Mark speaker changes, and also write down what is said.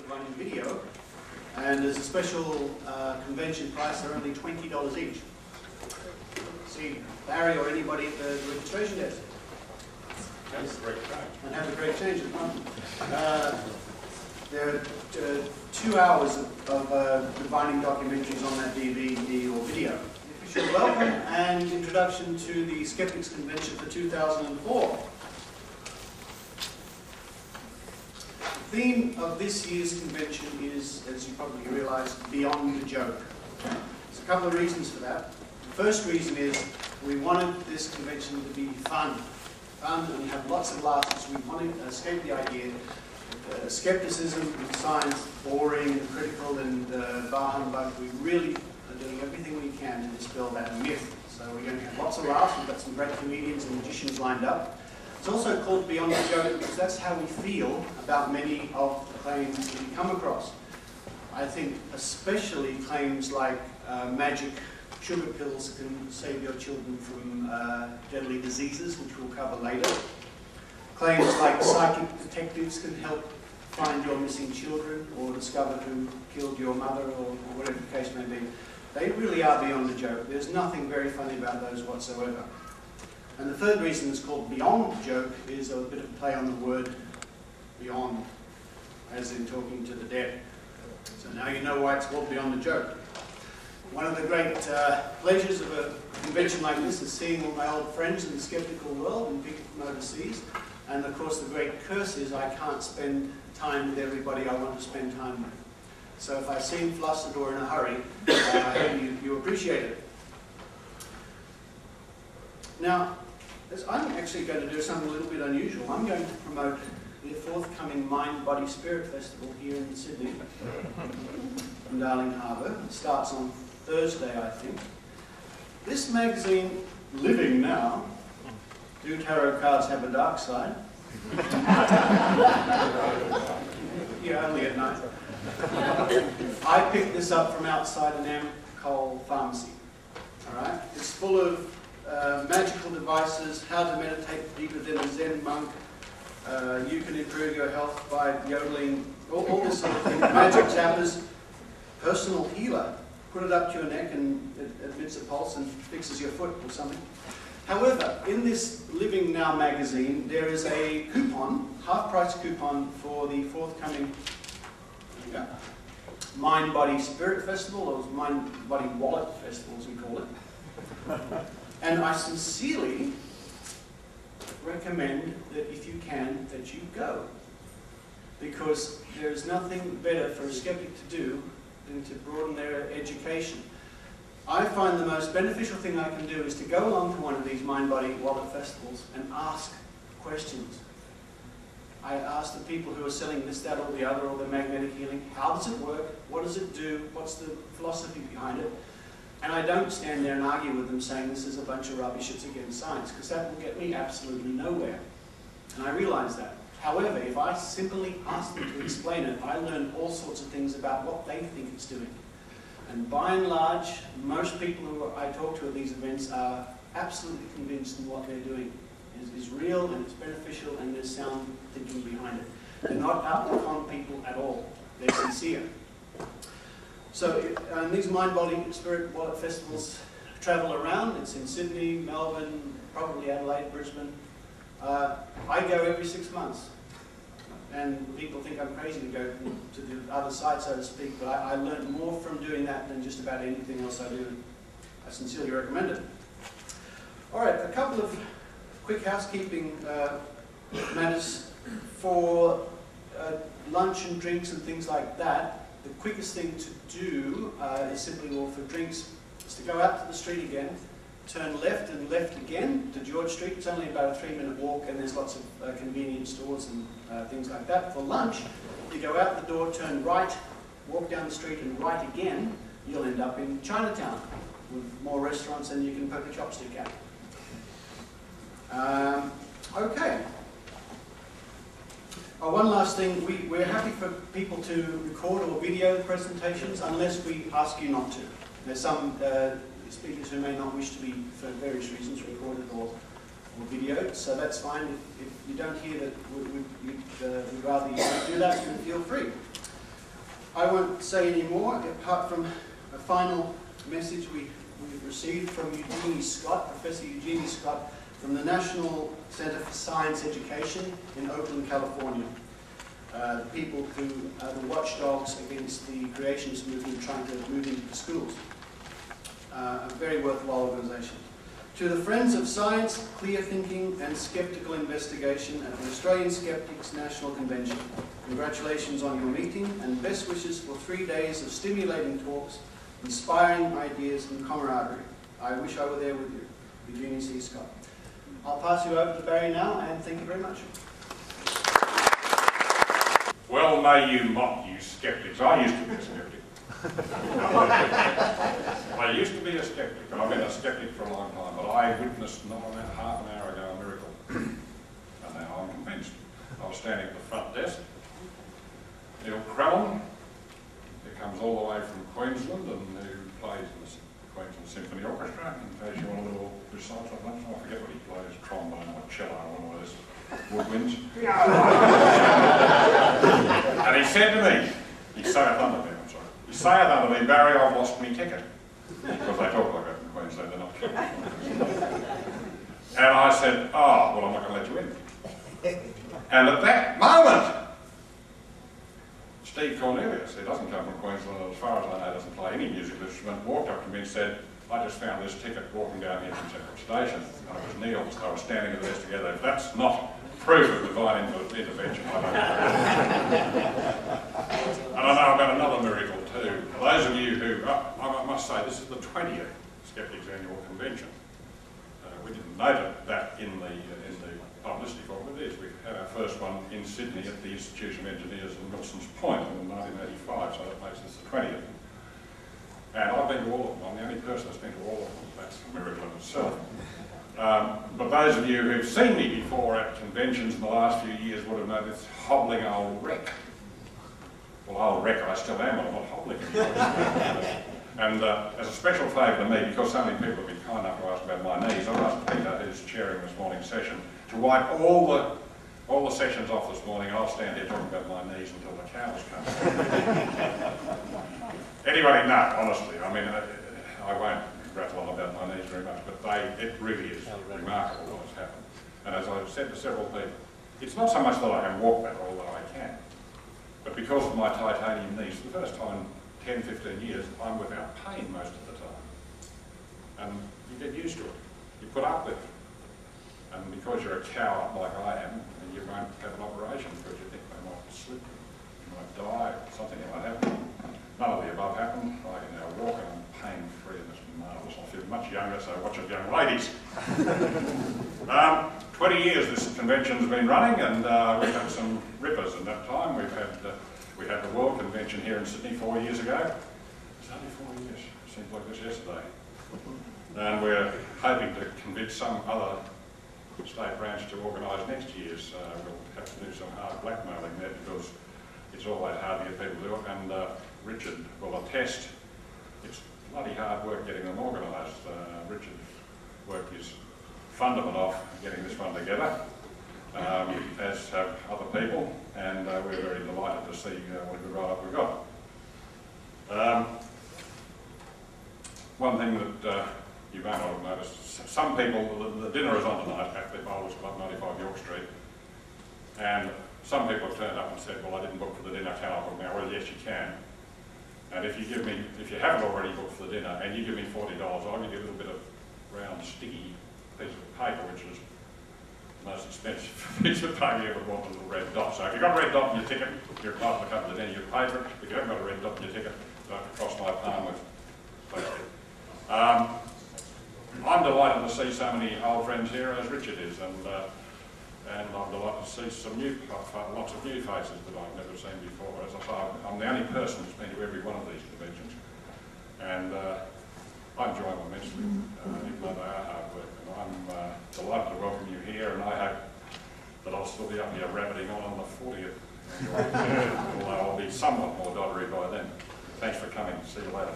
Speaker 1: running video, and there's a special convention price. They're only $20 each. See Barry or anybody at the registration desk.
Speaker 2: Have a great time.
Speaker 1: And have a great change at one. There are 2 hours of defining documentaries on that DVD or video. Official welcome and introduction to the Skeptics Convention for 2004. The theme of this year's convention is, as you probably realize, beyond the joke. There's a couple of reasons for that. The first reason is we wanted this convention to be fun and have lots of laughs. We wanted to escape the idea that skepticism and science, boring and critical and bar humbug. We really are doing everything we can to dispel that myth. So we're going to have lots of laughs. We've got some great comedians and magicians lined up. It's also called Beyond the Joke because that's how we feel about many of the claims that we come across. I think especially claims like magic sugar pills can save your children from deadly diseases, which we'll cover later. Claims like psychic detectives can help find your missing children or discover who killed your mother or whatever the case may be. They really are beyond the joke. There's nothing very funny about those whatsoever. And the third reason it's called Beyond the Joke is a bit of a play on the word beyond, as in talking to the dead. So now you know why it's called Beyond the Joke. One of the great pleasures of a convention like this is seeing all my old friends in the skeptical world and people from overseas. And of course the great curse is I can't spend time with everybody I want to spend time with. So if I seem flustered or in a hurry, I hope you appreciate it. Now, I'm actually going to do something a little bit unusual. I'm going to promote the forthcoming Mind, Body, Spirit Festival here in Sydney, in Darling Harbour. It starts on Thursday, I think. This magazine, Living Now, do tarot cards have a dark side? Yeah, only at night. I picked this up from outside an Amcol pharmacy. All right? It's full of magical devices, how to meditate deeper than a Zen monk. You can improve your health by yodeling, all this sort of thing. Magic zappers, personal healer. Put it up to your neck and it emits a pulse and fixes your foot or something. However, in this Living Now magazine, there is a coupon, half-price coupon for the forthcoming Mind, Body, Spirit Festival, or Mind, Body, Wallet Festival, as we call it. And I sincerely recommend that if you can, that you go. Because there is nothing better for a skeptic to do than to broaden their education. I find the most beneficial thing I can do is to go along to one of these Mind, Body, Wallet festivals and ask questions. I ask the people who are selling this, that, or the other, or the magnetic healing, how does it work? What does it do? What's the philosophy behind it? And I don't stand there and argue with them saying this is a bunch of rubbish, it's against science, because that will get me absolutely nowhere. And I realize that. However, if I simply ask them to explain it, I learn all sorts of things about what they think it's doing. And by and large, most people who I talk to at these events are absolutely convinced that what they're doing is real and it's beneficial and there's sound thinking behind it. They're not out to con people at all. They're sincere. So these Mind, Body, Spirit, Wallet festivals travel around. It's in Sydney, Melbourne, probably Adelaide, Brisbane. I go every 6 months. And people think I'm crazy to go to the other side, so to speak, but I learned more from doing that than just about anything else I do. I sincerely recommend it. All right, a couple of quick housekeeping matters for lunch and drinks and things like that. The quickest thing to do is simply, well, for drinks, is to go out to the street again, turn left and left again to George Street. It's only about a 3-minute walk and there's lots of convenience stores and things like that. For lunch, you go out the door, turn right, walk down the street and right again, you'll end up in Chinatown with more restaurants than you can poke a chopstick at. Okay. One last thing, we're happy for people to record or video presentations unless we ask you not to. There's some speakers who may not wish to be, for various reasons, recorded or videoed, so that's fine. If you don't hear that we'd rather you don't do that, then feel free. I won't say any more, apart from a final message we've received from Eugenie Scott, Professor Eugenie Scott, from the National Center for Science Education in Oakland, California. The people who are the watchdogs against the creationist movement trying to move into the schools. A very worthwhile organization. To the Friends of Science, Clear Thinking and Skeptical Investigation at the Australian Skeptics National Convention, congratulations on your meeting and best wishes for 3 days of stimulating talks, inspiring ideas and camaraderie. I wish I were there with you. Eugenie C. Scott. I'll pass you over to Barry now, and thank you very much.
Speaker 2: Well, may you mock, you skeptics. I used to be a skeptic. I used to be a skeptic, and I've been a skeptic for a long time, but I witnessed not about half an hour ago a miracle. And now I'm convinced. I was standing at the front desk. Neil Crellin, who comes all the way from Queensland and who plays in the Queensland Symphony Orchestra, in case you want a little recital of that. I forget what he plays, trombone or cello or one of those woodwinds. And he said to me, he saith unto me, I'm sorry, he saith unto me, Barry, I've lost me ticket. Because they talk like that in Queensland, they're not kidding. And I said, oh, well, I'm not going to let you in. And at that moment, Steve Cornelius, who doesn't come from Queensland, and as far as I know doesn't play any musical instrument, walked up to me and said, I just found this ticket walking down here from Central Station. And it was Neil's. I was standing at the desk together. If that's not proof of divine intervention, I don't know. And I know about another miracle too. For those of you who, I must say, this is the 20th Skeptics Annual Convention. We didn't note that in the publicity for it, it is. We had our first one in Sydney at the Institution of Engineers in Wilson's Point in 1985, so that makes this the 20th. And I've been to all of them. I'm the only person that's been to all of them. That's a miracle in itself. But those of you who've seen me before at conventions in the last few years would have known this hobbling old wreck. Well, old wreck I still am, but I'm not hobbling anymore. And as a special favour to me, because so many people have been kind enough to ask about my knees, I've asked Peter, who's chairing this morning's session, to wipe all the sessions off this morning. I'll stand here talking about my knees until the cows come. Anyway, no, honestly, I mean, I won't rattle on about my knees very much, but it really is remarkable what has happened. And as I've said to several people, it's not so much that I can walk better, although I can, but because of my titanium knees, for the first time in 10, 15 years, I'm without pain most of the time. And you get used to it. You put up with it. And because you're a coward like I am, and you won't have an operation because you think they might slip, you might die, something might happen. None of the above happened. I can now walk and I'm pain-free, and it's marvellous. I feel much younger, so watch it, young ladies. 20 years this convention's been running, and we've had some rippers in that time. We had the World Convention here in Sydney 4 years ago. It's only 4 years. It seems like this yesterday. And we're hoping to convince some other state branch to organise next year's. We'll have to do some hard blackmailing there because it's always hard to get people to do it, and Richard will attest it's bloody hard work getting them organised. Richard's work is fundamental of getting this one together, as have other people, and we're very delighted to see what a good write-up we've got. One thing that you may not have noticed, some people, the dinner is on tonight at the Bowlers Club, 95 York Street, and some people have turned up and said, well, I didn't book for the dinner, can I book now? Well, yes, you can. And if you haven't already booked for the dinner, and you give me $40, I'll give you a little bit of round, sticky piece of paper, which is the most expensive piece of paper you ever want, a little red dot. So if you've got a red dot in your ticket, you're entitled to come to the dinner, you pay for it. If you haven't got a red dot in your ticket, you don't have to cross my palm with plastic. I'm delighted to see so many old friends here, as Richard is, and I'm delighted to see some lots of new faces that I've never seen before. As I say, I'm the only person who's been to every one of these conventions, and I enjoy them immensely, even though they are hard work. And I'm delighted to welcome you here, and I hope that I'll still be up here rabbiting on the 40th, although I'll be somewhat more doddery by then. Thanks for coming. See you later.